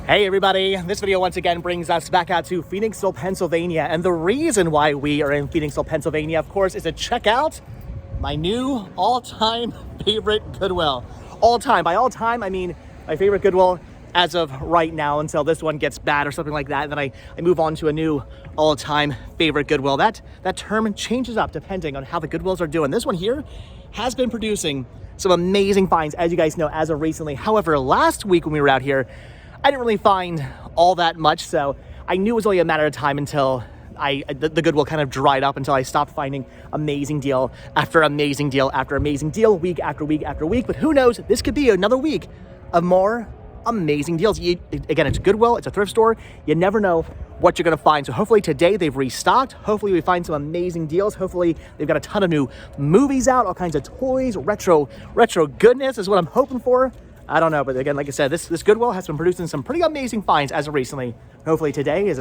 Hey everybody, this video once again brings us back out to Phoenixville, Pennsylvania. And the reason why we are in Phoenixville, Pennsylvania, of course, is to check out my new all-time favorite Goodwill. All time, by all time, I mean my favorite Goodwill as of right now until this one gets bad or something like that. And then I move on to a new all-time favorite Goodwill. That term changes up depending on how the Goodwills are doing. This one here has been producing some amazing finds, as you guys know, as of recently. However, last week when we were out here, I didn't really find all that much, so I knew it was only a matter of time until the Goodwill kind of dried up, until I stopped finding amazing deal after amazing deal after amazing deal, week after week after week. But who knows, this could be another week of more amazing deals. Again, it's Goodwill, it's a thrift store. You never know what you're gonna find. So hopefully today they've restocked. Hopefully we find some amazing deals. Hopefully they've got a ton of new movies out, all kinds of toys, retro goodness is what I'm hoping for. I don't know, but again, like I said, this Goodwill has been producing some pretty amazing finds as of recently. Hopefully today is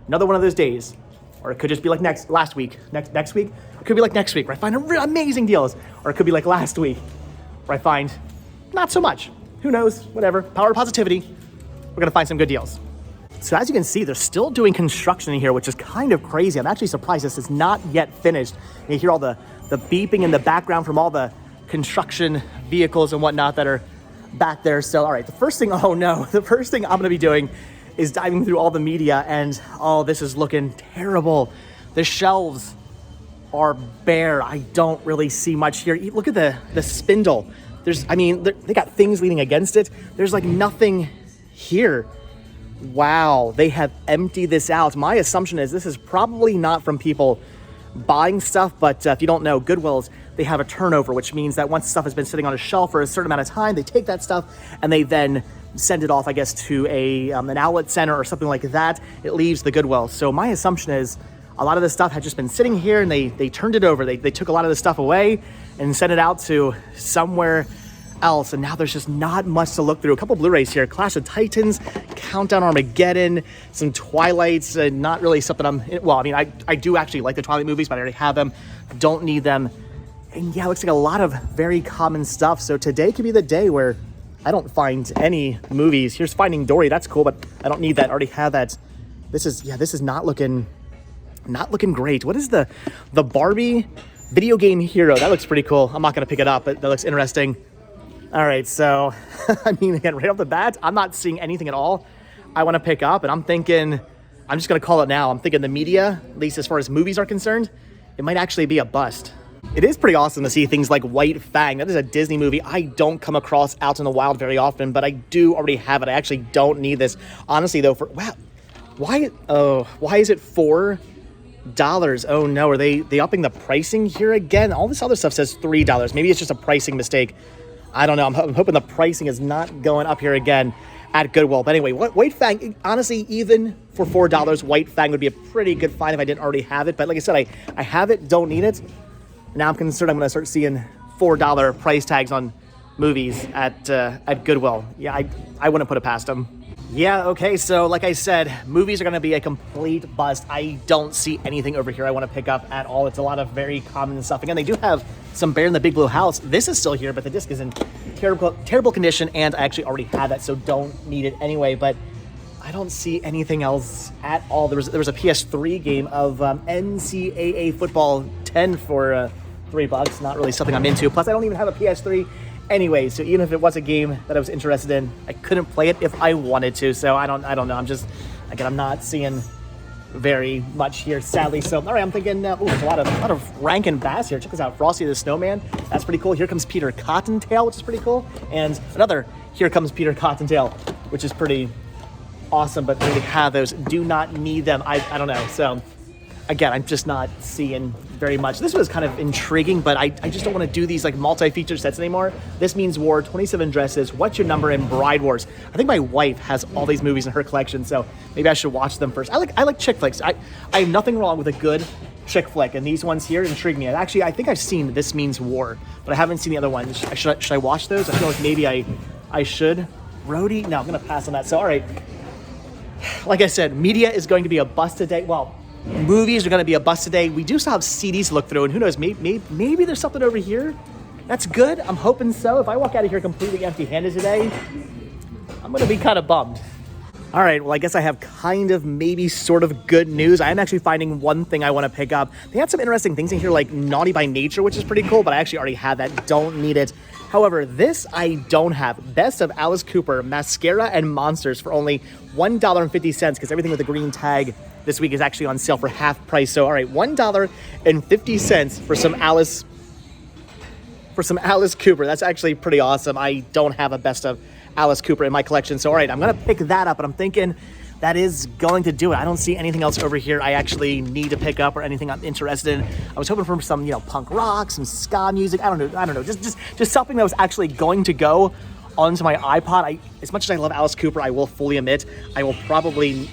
another one of those days. Or it could just be like next week. Next week? It could be like next week where I find amazing deals. Or it could be like last week where I find not so much. Who knows? Whatever. Power of positivity. We're gonna find some good deals. So as you can see, they're still doing construction in here, which is kind of crazy. I'm actually surprised this is not yet finished. You hear all the beeping in the background from all the construction vehicles and whatnot that are back there. So, all right, the first thing I'm gonna be doing is diving through all the media, and oh, this is looking terrible. The shelves are bare. I don't really see much here. Look at the spindle. They got things leaning against it. There's like nothing here. Wow, they have emptied this out. My assumption is this is probably not from people buying stuff, but if you don't know, Goodwills, they have a turnover, which means that once stuff has been sitting on a shelf for a certain amount of time, they take that stuff and they then send it off, I guess, to an outlet center or something like that. It leaves the Goodwill. So my assumption is a lot of this stuff had just been sitting here and they turned it over. They took a lot of the stuff away and sent it out to somewhere else, and now there's just not much to look through. A couple Blu-rays here: Clash of Titans, Countdown Armageddon, some Twilights. Not really something I do actually like the Twilight movies, but I already have them, don't need them. And yeah, it looks like a lot of very common stuff. So today could be the day where I don't find any movies. Here's Finding Dory, that's cool, but I don't need that, I already have that. This is not looking great. What is the Barbie video game hero? That looks pretty cool. I'm not gonna pick it up, but that looks interesting. All right, so, again, right off the bat, I'm not seeing anything at all I want to pick up, and I'm thinking, I'm just going to call it now. I'm thinking the media, at least as far as movies are concerned, it might actually be a bust. It is pretty awesome to see things like White Fang. That is a Disney movie I don't come across out in the wild very often, but I do already have it. I actually don't need this. Honestly, though, why is it $4? Oh no, are they upping the pricing here again? All this other stuff says $3. Maybe it's just a pricing mistake. I don't know. I'm hoping the pricing is not going up here again at Goodwill. But anyway, White Fang, honestly, even for $4, White Fang would be a pretty good find if I didn't already have it. But like I said, I have it, don't need it. Now I'm concerned I'm going to start seeing $4 price tags on movies at Goodwill. Yeah, I wouldn't put it past them. Yeah, okay, so like I said, movies are going to be a complete bust. I don't see anything over here I want to pick up at all. It's a lot of very common stuff. Again, they do have some Bear in the Big Blue House. This is still here, but the disc is in terrible condition, and I actually already have that, so don't need it anyway. But I don't see anything else at all. There was a PS3 game of NCAA Football 10 for $3. Not really something I'm into. Plus, I don't even have a PS3. Anyway, so even if it was a game that I was interested in, I couldn't play it if I wanted to. So I don't know. I'm not seeing very much here, sadly. So all right, I'm thinking, there's a lot of Rankin Bass here. Check this out, Frosty the Snowman. That's pretty cool. Here comes Peter Cottontail, which is pretty cool, and another Here Comes Peter Cottontail, which is pretty awesome. But really have those. Do not need them. I don't know. So again, I'm just not seeing very much. This was kind of intriguing, but I just don't want to do these like multi-feature sets anymore. This Means War, 27 Dresses, What's Your Number, and Bride Wars. I think my wife has all these movies in her collection, so maybe I should watch them first. I like chick flicks. I have nothing wrong with a good chick flick, and these ones here intrigue me. Actually, I think I've seen This Means War, but I haven't seen the other ones. Should I watch those? I feel like maybe I should. Roadie? No, I'm gonna pass on that. So all right, like I said, media is going to be a bust today. Well, movies are going to be a bust today. We do still have CDs to look through, and who knows, maybe there's something over here. That's good. I'm hoping so. If I walk out of here completely empty-handed today, I'm going to be kind of bummed. All right, well, I guess I have kind of maybe sort of good news. I am actually finding one thing I want to pick up. They had some interesting things in here like Naughty by Nature, which is pretty cool, but I actually already have that. Don't need it. However, this I don't have. Best of Alice Cooper Mascara and Monsters for only $1.50 because everything with the green tag this week is actually on sale for half price. So, all right, $1.50 for some Alice Cooper. That's actually pretty awesome. I don't have a Best of Alice Cooper in my collection. So, all right, I'm going to pick that up, and I'm thinking that is going to do it. I don't see anything else over here I actually need to pick up or anything I'm interested in. I was hoping for some, punk rock, some ska music. I don't know. Just something that was actually going to go onto my iPod. As much as I love Alice Cooper, I will fully admit I will probably...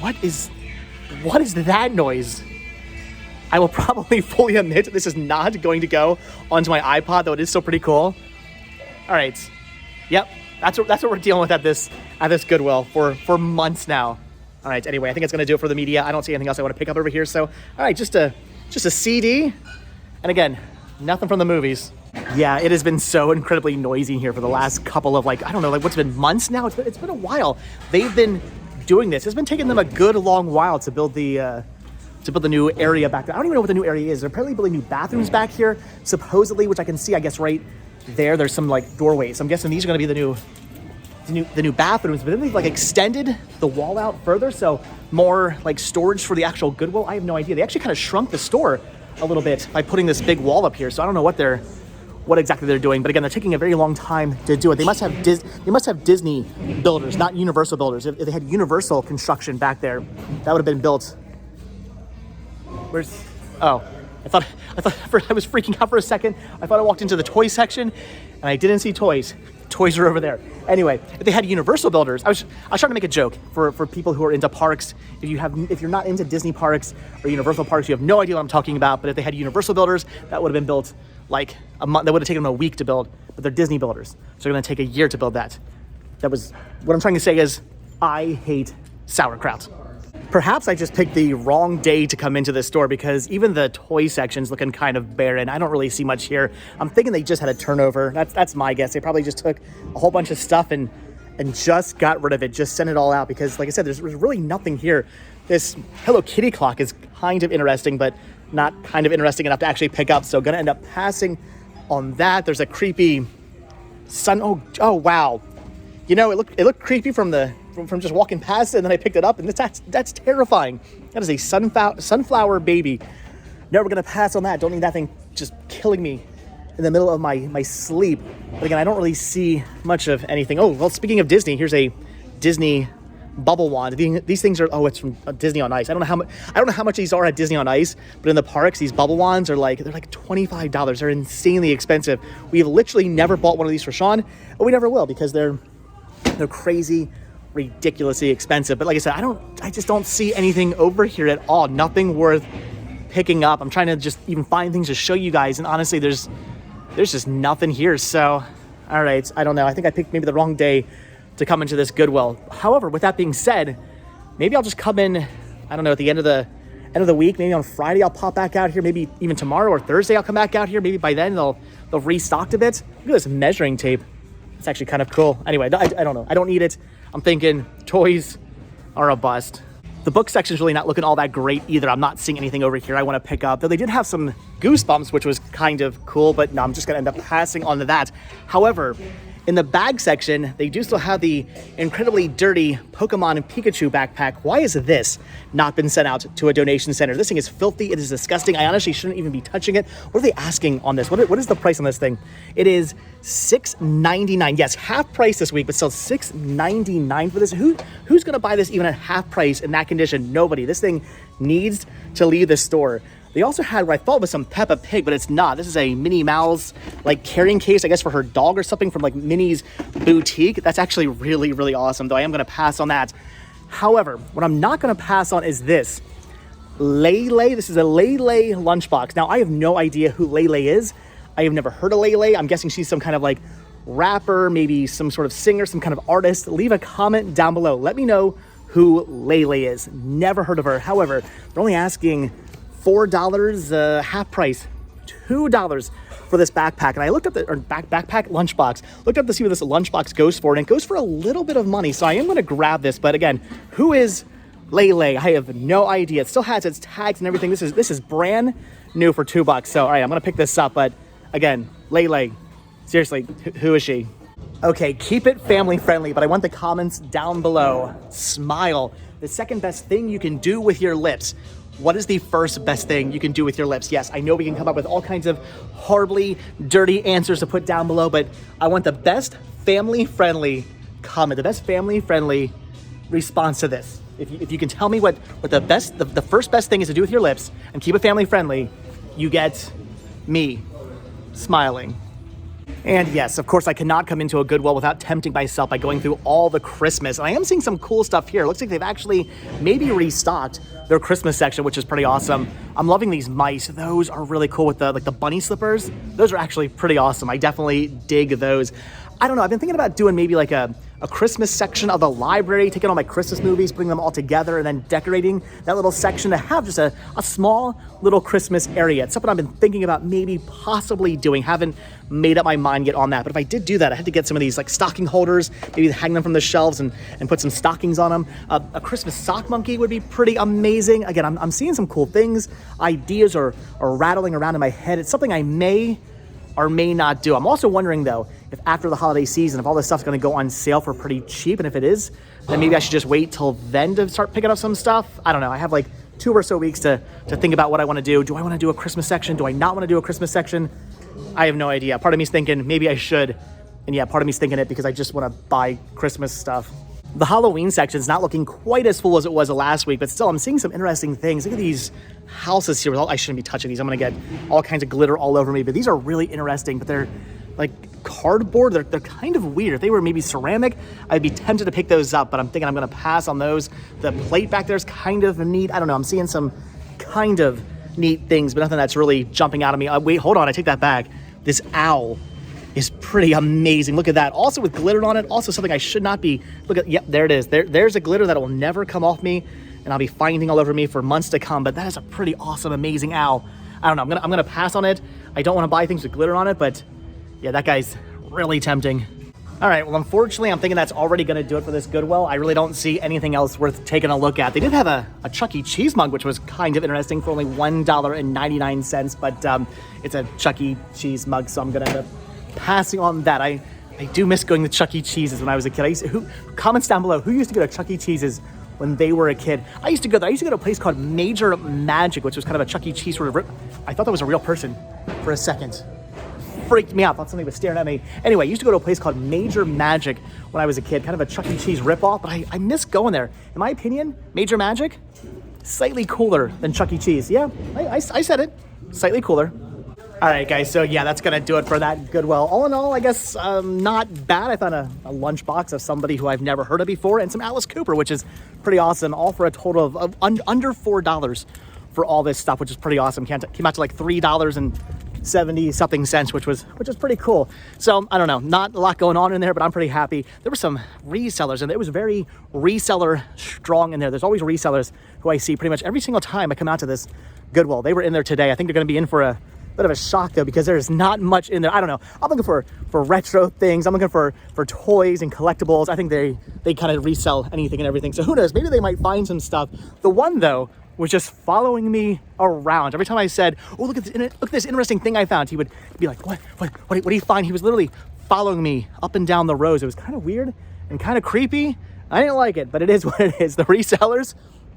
What is that noise? I will probably fully admit this is not going to go onto my iPod, though it is still pretty cool. All right. Yep, that's what we're dealing with at this Goodwill for months now. All right, anyway, I think it's going to do it for the media. I don't see anything else I want to pick up over here. So, all right, just a CD. And again, nothing from the movies. Yeah, it has been so incredibly noisy in here for the last couple of, what's been months now? It's been a while. They've been doing this. It's been taking them a good long while to build the new area back there. I don't even know what the new area is. They're apparently building new bathrooms back here, supposedly, which I can see, I guess, right there. There's some doorways. I'm guessing these are going to be the new bathrooms, but then they've extended the wall out further, so more storage for the actual Goodwill. I have no idea. They actually kind of shrunk the store a little bit by putting this big wall up here, so I don't know what exactly they're doing. But again, they're taking a very long time to do it. They must have Disney builders, not Universal builders. If they had Universal construction back there, that would have been built. I was freaking out for a second. I thought I walked into the toy section and I didn't see toys. Toys are over there. Anyway, if they had Universal builders, I was trying to make a joke for people who are into parks. If you're not into Disney parks or Universal parks, you have no idea what I'm talking about. But if they had Universal builders, that would have been built a month. That would have taken them a week to build. But they're Disney builders, so they're going to take a year to build that. That was what I'm trying to say is I hate sauerkraut. Perhaps I just picked the wrong day to come into this store because even the toy section's looking kind of barren. I don't really see much here. I'm thinking they just had a turnover. That's my guess. They probably just took a whole bunch of stuff and just got rid of it, just sent it all out because, like I said, there's really nothing here. This Hello Kitty clock is kind of interesting, but not kind of interesting enough to actually pick up. So gonna end up passing on that. There's a creepy sun. Oh wow. It looked creepy from just walking past it, and then I picked it up, and that's terrifying. That is a sunflower baby. No, we're gonna pass on that. Don't need that thing just killing me in the middle of my sleep. But again, I don't really see much of anything. Oh, well, speaking of Disney, here's a Disney bubble wand. These things are, it's from Disney on Ice. I don't know how much these are at Disney on Ice, but in the parks, these bubble wands are they're $25. They're insanely expensive. We have literally never bought one of these for Sean, and we never will because they're crazy, ridiculously expensive. But like I said, I just don't see anything over here at all. Nothing worth picking up. I'm trying to just even find things to show you guys, and honestly, there's just nothing here. So, all right, I don't know. I think I picked maybe the wrong day to come into this Goodwill. However, with that being said, maybe I'll just come in, I don't know, at the end of the week, maybe on Friday I'll pop back out here, maybe even tomorrow or Thursday I'll come back out here. Maybe by then they'll restocked a bit. Look at this measuring tape. It's actually kind of cool. Anyway, I don't know. I don't need it. I'm thinking toys are a bust. The book section's really not looking all that great either. I'm not seeing anything over here I want to pick up. Though they did have some Goosebumps, which was kind of cool, but no, I'm just going to end up passing on to that. However, in the bag section, they do still have the incredibly dirty Pokemon and Pikachu backpack. Why has this not been sent out to a donation center? This thing is filthy. It is disgusting. I honestly shouldn't even be touching it. What are they asking on this? What is the price on this thing? It is $6.99. Yes, half price this week, but still $6.99 for this. Who's going to buy this even at half price in that condition? Nobody. This thing needs to leave the store. They also had what I thought was some Peppa Pig, but it's not. This is a Minnie Mouse carrying case, I guess, for her dog or something from Minnie's boutique. That's actually really, really awesome, though I am going to pass on that. However, what I'm not going to pass on is this. Lele. This is a Lele lunchbox. Now, I have no idea who Lele is. I have never heard of Lele. I'm guessing she's some kind of rapper, maybe some sort of singer, some kind of artist. Leave a comment down below. Let me know who Lele is. Never heard of her. However, they're only asking $4 half price $2 for this backpack. And I looked up the backpack lunchbox, looked up to see what this lunchbox goes for, and it goes for a little bit of money. So I am going to grab this. But again, who is Lele? I have no idea. It still has its tags and everything. This is brand new for $2. So all right, I'm going to pick this up. But again, Lele, seriously, who is she? Okay, keep it family friendly, but I want the comments down below. Smile. The second best thing you can do with your lips. What is the first best thing you can do with your lips? Yes, I know we can come up with all kinds of horribly dirty answers to put down below, but I want the best family-friendly comment, the best family-friendly response to this. If you can tell me what the first best thing is to do with your lips and keep it family-friendly, you get me smiling. And yes, of course, I cannot come into a Goodwill without tempting myself by going through all the Christmas. And I am seeing some cool stuff here. It looks like they've actually maybe restocked their Christmas section, which is pretty awesome. I'm loving these mice. Those are really cool with the bunny slippers. Those are actually pretty awesome. I definitely dig those. I don't know. I've been thinking about doing maybe like a Christmas section of the library, taking all my Christmas movies, putting them all together, and then decorating that little section to have just a small little Christmas area. It's something I've been thinking about maybe possibly doing. Haven't made up my mind yet on that. But if I did do that, I had to get some of these like stocking holders, maybe hang them from the shelves and put some stockings on them. A Christmas sock monkey would be pretty amazing. Again, I'm seeing some cool things. Ideas are rattling around in my head. It's something I may or may not do. I'm also wondering though, if after the holiday season, if all this stuff's gonna go on sale for pretty cheap, and if it is, then maybe I should just wait till then to start picking up some stuff. I don't know, I have like 2 or so weeks to think about what I wanna do. Do I wanna do a Christmas section? Do I not wanna do a Christmas section? I have no idea. Part of me's thinking maybe I should, and yeah, part of me's thinking it because I just wanna buy Christmas stuff. The Halloween section is not looking quite as full as it was last week, but still I'm seeing some interesting things. Look at these houses here. I shouldn't be touching these. I'm gonna get all kinds of glitter all over me, but these are really interesting, but they're like cardboard. They're kind of weird. If they were maybe ceramic, I'd be tempted to pick those up, but I'm thinking I'm gonna pass on those. The plate back there is kind of neat. I don't know, I'm seeing some kind of neat things, but nothing that's really jumping out at me. Wait, hold on, I take that back. This owl is pretty amazing. Look at that. Also with glitter on it. Also something I should not be. Look at, yep, there it is. There's a glitter that will never come off me, and I'll be finding all over me for months to come. But that is a pretty awesome, amazing owl. I don't know. I'm gonna pass on it. I don't want to buy things with glitter on it, but yeah, that guy's really tempting. All right. Well, unfortunately, I'm thinking that's already gonna do it for this Goodwill. I really don't see anything else worth taking a look at. They did have a Chuck E. Cheese mug, which was kind of interesting for only $1.99, but it's a Chuck E. Cheese mug, so I'm gonna end up passing on that. I do miss going to Chuck E. Cheese's when I was a kid. Comments down below, who used to go to Chuck E. Cheese's when they were a kid? I used to go there. I used to go to a place called Major Magic, which was kind of a Chuck E. Cheese sort of I thought that was a real person for a second. Freaked me out. Thought somebody was staring at me. Anyway, I used to go to a place called Major Magic when I was a kid, kind of a Chuck E. Cheese ripoff, but I miss going there. In my opinion, Major Magic, slightly cooler than Chuck E. Cheese. Yeah, I said it. Slightly cooler. All right, guys, so yeah, that's gonna do it for that Goodwill. All in all, I guess not bad. I found a lunchbox of somebody who I've never heard of before, and some Alice Cooper, which is pretty awesome, all for a total of under $4 for all this stuff, which is pretty awesome. Came out to like $3.70-something, which was pretty cool. So I don't know, not a lot going on in there, but I'm pretty happy. There were some resellers, and it was very reseller strong in there. There's always resellers who I see pretty much every single time I come out to this Goodwill. They were in there today. I think they're gonna be in for a bit of a shock though, because there's not much in there. I don't know. I'm looking for retro things. I'm looking for toys and collectibles. I think they kind of resell anything and everything. So who knows? Maybe they might find some stuff. The one though was just following me around. Every time I said, "Oh, look at this interesting thing I found," he would be like, "What do you find?" He was literally following me up and down the rows. It was kind of weird and kind of creepy. I didn't like it, but it is what it is. The resellers,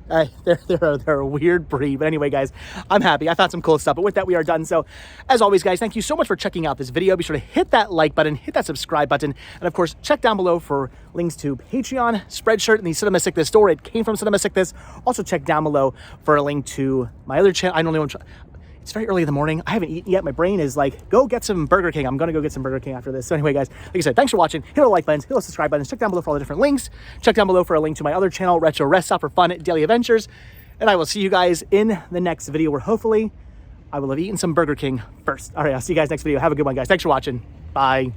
they're a weird breed. But anyway, guys, I'm happy. I found some cool stuff. But with that, we are done. So as always, guys, thank you so much for checking out this video. Be sure to hit that like button, hit that subscribe button, and of course, check down below for links to Patreon, Spreadshirt, and the Cinema Sickness store. It came from Cinema Sickness. Also check down below for a link to my other channel. I don't know. It's very early in the morning. I haven't eaten yet. My brain is like, go get some Burger King. I'm going to go get some Burger King after this. So anyway, guys, like I said, thanks for watching. Hit the like buttons, hit the subscribe buttons. Check down below for all the different links. Check down below for a link to my other channel, Retro Resell, for fun daily adventures. And I will see you guys in the next video where hopefully I will have eaten some Burger King first. All right, I'll see you guys next video. Have a good one, guys. Thanks for watching. Bye.